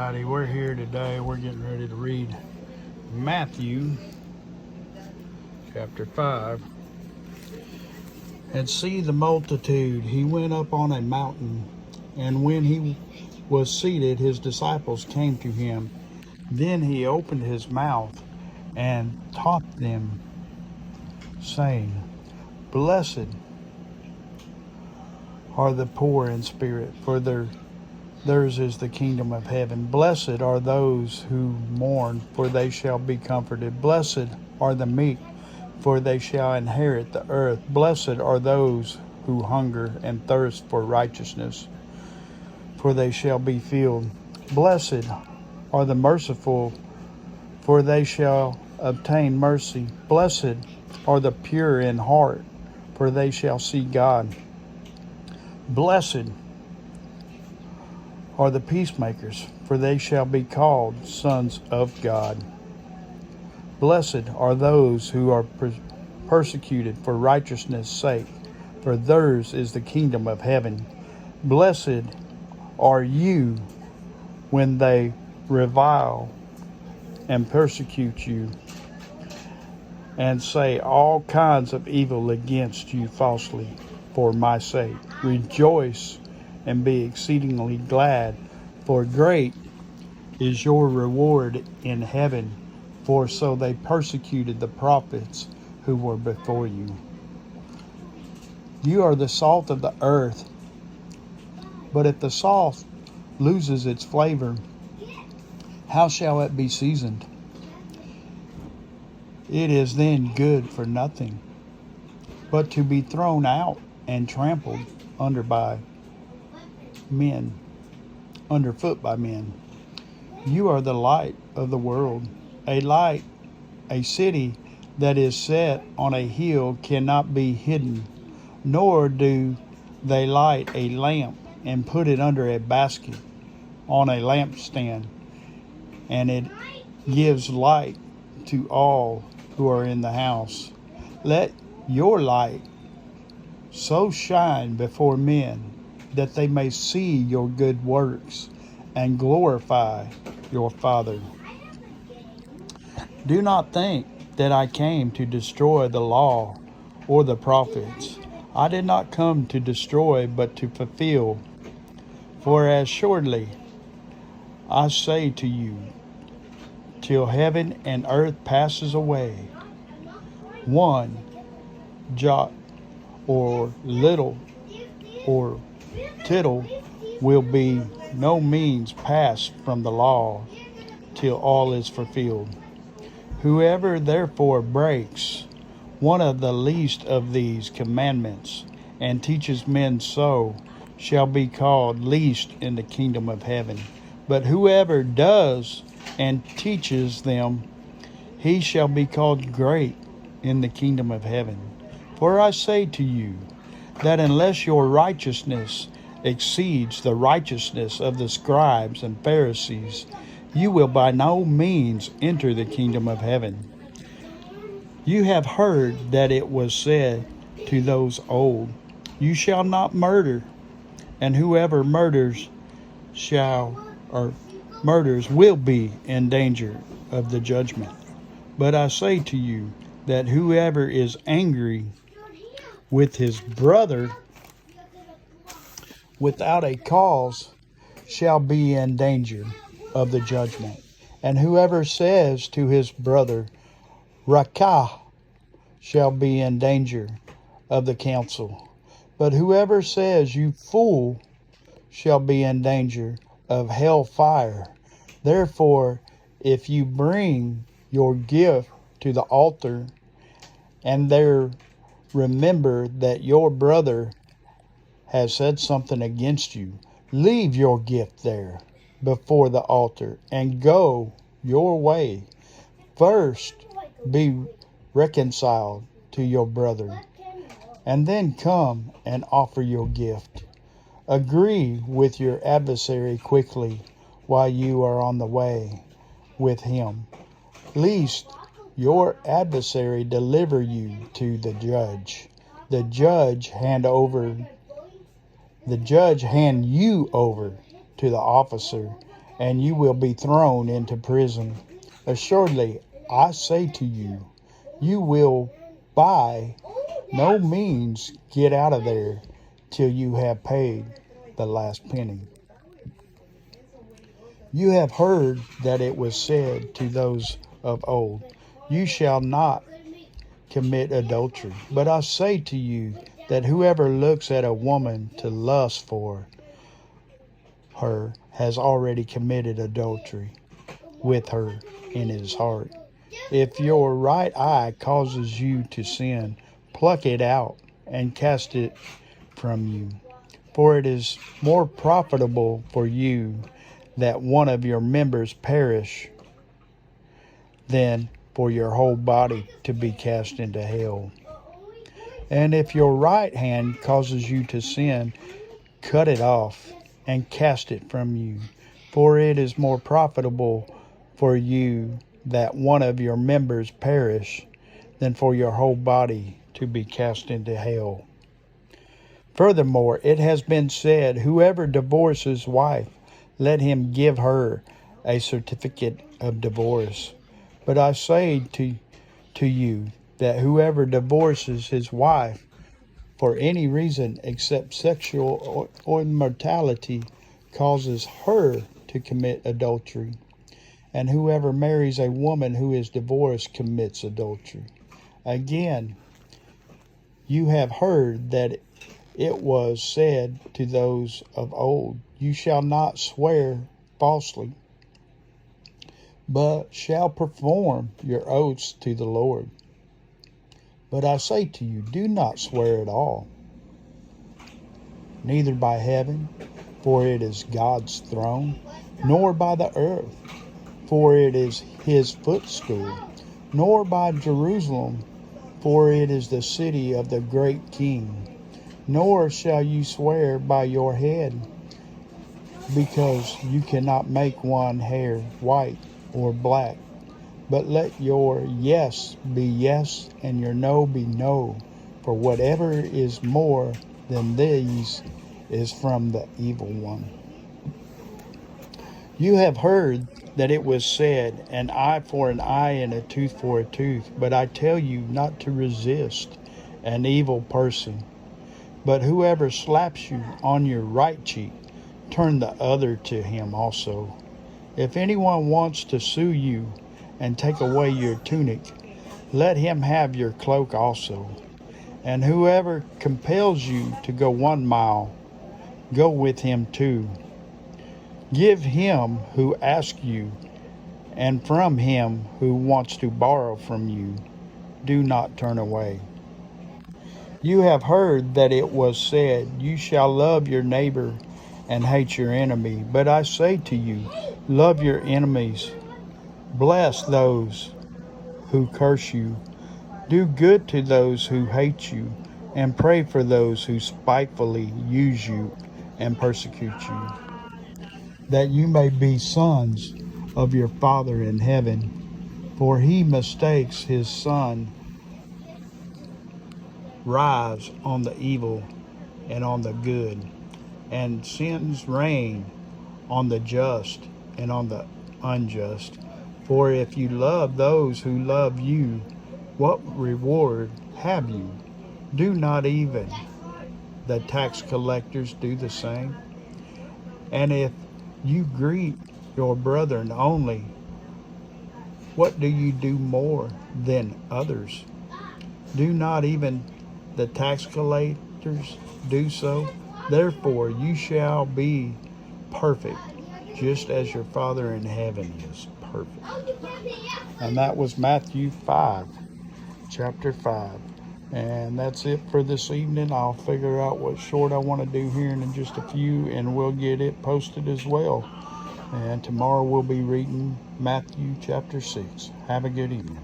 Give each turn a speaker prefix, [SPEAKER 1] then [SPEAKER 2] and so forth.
[SPEAKER 1] everybody. We're here today. We're getting ready to read Matthew chapter 5. And see the multitude. He went up on a mountain, and when he was seated, his disciples came to him. Then he opened his mouth and taught them, saying, Blessed are the poor in spirit, for theirs is the kingdom of heaven. Blessed are those who mourn, for they shall be comforted. Blessed are the meek, for they shall inherit the earth. Blessed are those who hunger and thirst for righteousness, for they shall be filled. Blessed are the merciful, for they shall obtain mercy. Blessed are the pure in heart, for they shall see God. Blessed are the peacemakers, for they shall be called sons of God. Blessed are those who are persecuted for righteousness' sake, for theirs is the kingdom of heaven. Blessed are you when they revile and persecute you, and say all kinds of evil against you falsely for my sake. Rejoice and be exceedingly glad, for great is your reward in heaven, for so they persecuted the prophets who were before you. You are the salt of the earth, but if the salt loses its flavor, how shall it be seasoned? It is then good for nothing, but to be thrown out and trampled underfoot by men. You are the light of the world. A city that is set on a hill cannot be hidden, nor do they light a lamp and put it under a basket on a lampstand, and it gives light to all who are in the house. Let your light so shine before men that they may see your good works and glorify your Father. Do not think that I came to destroy the law or the prophets. I did not come to destroy, but to fulfill. For as surely I say to you, till heaven and earth passes away, one jot or little or tittle will be no means passed from the law till all is fulfilled. Whoever therefore breaks one of the least of these commandments and teaches men so shall be called least in the kingdom of heaven. But whoever does and teaches them, he shall be called great in the kingdom of heaven. For I say to you, that unless your righteousness exceeds the righteousness of the scribes and Pharisees, you will by no means enter the kingdom of heaven. You have heard that it was said to those old, You shall not murder, and whoever murders will be in danger of the judgment. But I say to you that whoever is angry with his brother without a cause shall be in danger of the judgment. And whoever says to his brother, Rakah, shall be in danger of the council. But whoever says, You fool, shall be in danger of hell fire. Therefore, if you bring your gift to the altar, and there remember that your brother has said something against you, leave your gift there before the altar and go your way. First be reconciled to your brother, and then come and offer your gift. Agree with your adversary quickly while you are on the way with him, lest your adversary deliver you to the judge. The judge hand you over to the officer, and you will be thrown into prison. Assuredly, I say to you, you will by no means get out of there till you have paid the last penny. You have heard that it was said to those of old, you shall not commit adultery. But I say to you that whoever looks at a woman to lust for her has already committed adultery with her in his heart. If your right eye causes you to sin, pluck it out and cast it from you. For it is more profitable for you that one of your members perish than for your whole body to be cast into hell. And if your right hand causes you to sin, cut it off and cast it from you. For it is more profitable for you that one of your members perish than for your whole body to be cast into hell. Furthermore, it has been said, whoever divorces his wife, let him give her a certificate of divorce. But I say to you that whoever divorces his wife for any reason except sexual or immorality causes her to commit adultery. And whoever marries a woman who is divorced commits adultery. Again, you have heard that it was said to those of old, you shall not swear falsely, but shall perform your oaths to the Lord. But I say to you, do not swear at all, neither by heaven, for it is God's throne, nor by the earth, for it is his footstool, nor by Jerusalem, for it is the city of the great King. Nor shall you swear by your head, because you cannot make one hair white or black. But let your yes be yes and your no be no, for whatever is more than these is from the evil one. You have heard that it was said, an eye for an eye and a tooth for a tooth. But I tell you not to resist an evil person. But whoever slaps you on your right cheek, turn the other to him also. If anyone wants to sue you and take away your tunic, let him have your cloak also. And whoever compels you to go 1 mile, go with him 2. Give him who asks you, and from him who wants to borrow from you, do not turn away. You have heard that it was said, you shall love your neighbor and hate your enemy. But I say to you, love your enemies, bless those who curse you, do good to those who hate you, and pray for those who spitefully use you and persecute you, that you may be sons of your Father in heaven. For he mistakes his sun rise on the evil and on the good, and sends rain on the just and on the unjust. For if you love those who love you, what reward have you? Do not even the tax collectors do the same? And if you greet your brethren only, what do you do more than others? Do not even the tax collectors do so? Therefore you shall be perfect, just as your Father in heaven is perfect. And that was Matthew 5, chapter 5. And that's it for this evening. I'll figure out what short I want to do here in just a few, and we'll get it posted as well. And tomorrow we'll be reading Matthew chapter 6. Have a good evening.